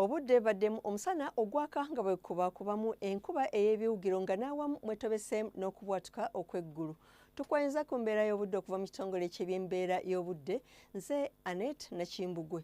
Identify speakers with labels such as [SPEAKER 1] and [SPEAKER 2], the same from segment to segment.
[SPEAKER 1] Obudde baddemu omusana ogwaka nga bwe kubakubamu enkuba ey'ebiwugiro nga n'awamu mwetobeseemu n'okubwatuka okw'eggulu. Tukwanyiza ku mbeera y'obudde okuva mu kitongole ky'ebyembeera y'obudde. Nze Annette Nakimbugwe.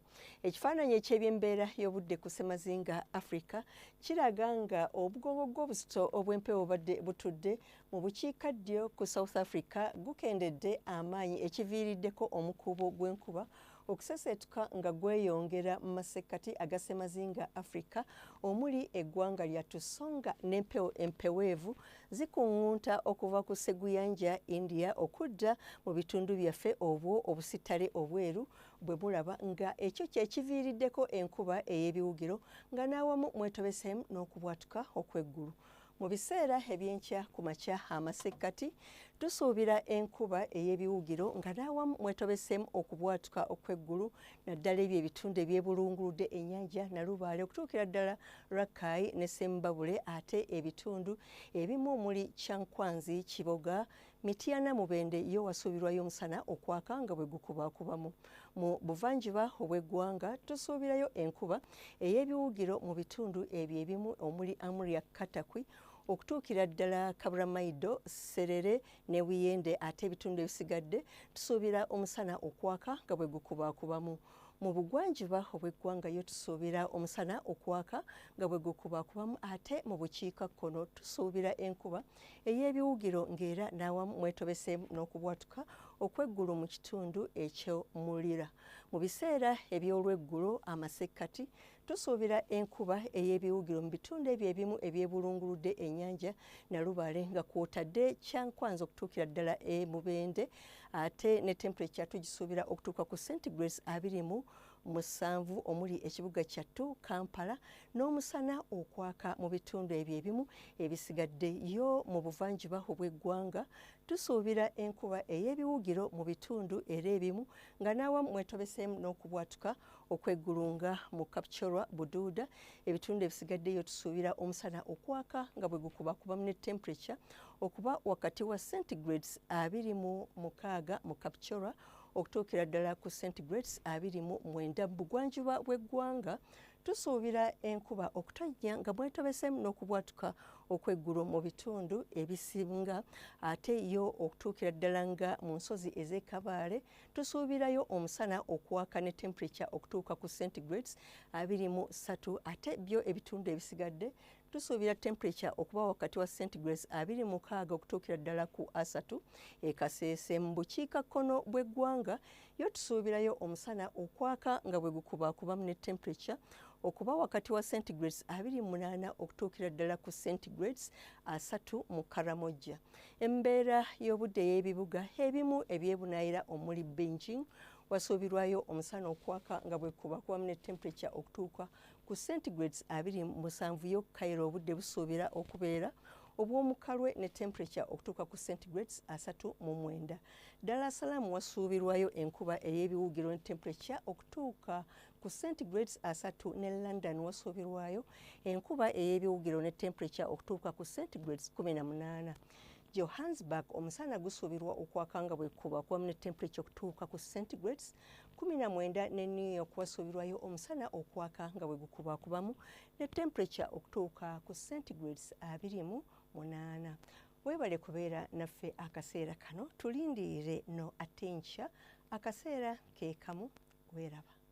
[SPEAKER 1] Ekifaananyi eky'ebyembeera y'obudde ku Ssemazinga Africa kiraga nga obugongo bw'obuzito obw'empewo badde butudde mu bukiikaddyo ku South Africa gukendedde amaanyi ekiviiriddeko omukuubo gw'enkuba okuseseetuka nga gweyongera mu masekkati aga Ssemazinga Africa omuli eggwanga lyattu so nga n'empewo empeweevu zikuŋŋunta okuva ku sseguyanja India okudda mu bitundu byaffe obwo obusitale obweru bwe mulaba nga ekyo kye kiviiriddeko enkuba ey'ebiwugiro nga n'awamu mwetobeseemu n'okubwatuka okw'eggulu. Mu biseera eby'enkya ku makya amasekkati tusuubira enkuba ey'ebiwugiro nga n'awamu mwetobeseemu okubwatuka okw'eggulu naddala ebyo ebitundu ebyebulunguludde ennyanja Nalubaale okutuukira ddala Rakai ne Sembabule ate ebitundu ebimu omuli Kyankwanzi, Kiboga, Mityana, Mubende yo wasuubirwayo omusana okwaka nga bwe gukubaakubamu. Mu buvanjuba obw'eggwanga tusuubirayo enkuba ey'ebiwugiro mu bitundu ebyo ebimu omuli Amuria, Katakwi okutuukira ddala Kaburamaido, Serere ne Wiyende ate ebitundu ebisigadde tusuubira omusana okwaka nga bwe gukubaakubamu. Mu bugwanjuba obw'eggwanga yo tusuubira omusana okwaka nga bwe gukubaakubamu ate mu bukiikakkono tusuubira enkuba ey'ebiwugiro ng'era n'awamu mwetobeseemu n'okubwatuka okw'eggulu mu kitundu eky'omulira. Mu biseera eby'olweggulo amasekkati tusuubira enkuba ey'ebiwugiro mu bitundu ebyo ebimu ebyebulunguludde ennyanja Nalubaale nga kw'otadde Kyankwanzi okutuukira ddala Mubende ate ne temperature tugisuubira okutuuka ku centigrades 27 omuli ekibuga kyattu Kampala n'omusana okwaka mu bitundu ebyo ebimu ebisigadde yo mu buvanjuba obw'eggwanga tusuubira enkuba ey'ebiwugiro mu bitundu era ebimu nga n'awamu mwetobeseemu n'okubwatuka okw'eggulu nga mu Kapchorwa, Buduuda ebitundu ebisigaddeyo tusuubira omusana okwaka nga bwe gukubakubamu ne temperature okuba wakati wa centigrades 26 mu Kapchorwa okutuukira ddala ku centigrades 29 mu bugwanjuba bw'eggwanga tusuubira enkuba okutonnya nga mwetobeseemu n'okubwatuka okw'eggulu mu bitundu ebisinga ate yo okutuukira ddala nga mu nsozi ez'e Kabaale tusuubirayo omusana okwaka ne temperature okutuuka ku centigrades 23 ate byo ebitundu ebisigadde tusuubira temperature okuba wakati wa centigrades 26 okutuukira ddala ku 3 e Kasese. Mu bukiikakkono bw'eggwanga yo tusuubirayo omusana okwaka nga bwe gukubaakubamu ne temperature okuba wakati wa centigrades 28 okutuukira ddala ku centigrades 3 mu Karamoja. Embeera y'obudde y'ebibuga ebimu ebyebunaayira omuli Beijing wasuubirwayo omusana okwaka nga bwe kubakubamu ne temperature okutuuka ku centigrades 27 yo Cairo obudde busuubira okubeera obw'omukalwe ne temperature okutuuka ku centigrades 39. Dar es Salaam wasuubirwayo enkuba ey'ebiwugiro ne temperature okutuuka ku centigrades 3 ne London wasuubirwayo enkuba ey'ebiwugiro ne temperature okutuuka ku centigrades 18. Johannesburg omusana gusuubirwa okwaka nga bwe kubakubamu ne temperature okutuuka ku centigrades 19 ne New York wasuubirwayo omusana okwaka nga bwe gukubaakubamu ne temperature okutuuka ku centigrades 28. Weebale kubeera naffe akaseera kano tulindiire no ate enkya akaseera ke kamu weeraba.